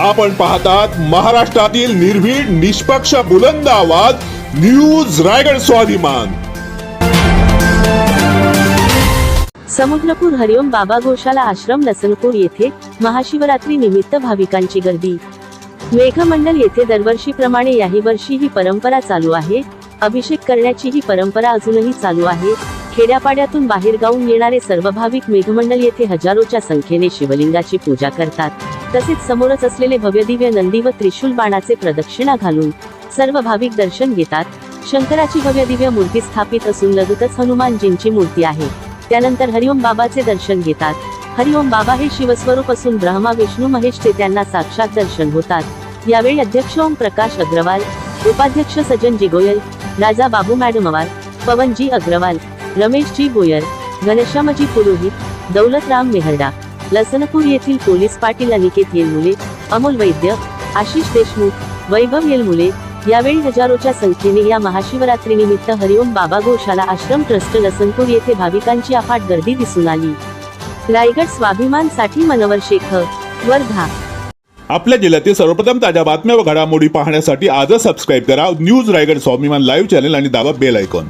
आपण पाहतात महाराष्ट्रातील निर्भीड निष्पक्ष बुलंद आवाज न्यूज रायगड स्वाभिमान। समुद्रपूर हरिओम बाबा गोशाला आश्रम लसनपूर येथे महाशिवरात्री निमित्त भाविकांची गर्दी। मेघमंडल येथे दरवर्षीप्रमाणे याही वर्षी ही परंपरा चालू आहे। अभिषेक करण्याची ही परंपरा अजूनही चालू आहे। खेड्यापाड्यातून बाहेर गावून येणारे सर्व भाविक मेघमंडल येथे हजारोच्या संख्येने शिवलिंगाची पूजा करतात। तसेच समोरच असलेले भव्य दिव्य नंदी व त्रिशूल बाणाचे प्रदक्षिणा घालून सर्व भाविक दर्शन घेतात। शंकराची भव्य दिव्य मूर्ती स्थापित असून लगतच हनुमानजींची मूर्ती आहे। त्यानंतर हरिओम बाबाचे दर्शन घेतात। हरिओम बाबा हे शिवस्वरूप असून ब्रह्मा विष्णू महेश ते त्यांना साक्षात दर्शन होतात। यावेळी अध्यक्ष ओम प्रकाश अग्रवाल, उपाध्यक्ष सज्जनजी गोयल, राजा बाबू मॅडमवार, पवनजी अग्रवाल, रमेशजी गोयर, घनश्यामजी पुरोहित, दौलतराम मेहरडा, लसनपूर येथील पोलीस पाटील अनिकेत येलमुले, अमोल वैद्य, आशिष देशमुख, वैभव येलमुले यावेळी हजारोच्या संख्येने या महाशिवरात्रीनिमित्त हरिओम बाबा गोशाला आश्रम ट्रस्ट लसनपूर येथे भाविकांची अफाट गर्दी दिसून आली। रायगड स्वाभिमान साठी मनोहर शेखर, वर्धा। आपल्या जिल्ह्यातील सर्वप्रथम ताज्या बातम्या व घडामोडी पाहण्यासाठी आजच सबस्क्राइब करा न्यूज रायगड स्वाभिमान लाईव्ह चॅनल आणि दाबा बेल आयकॉन।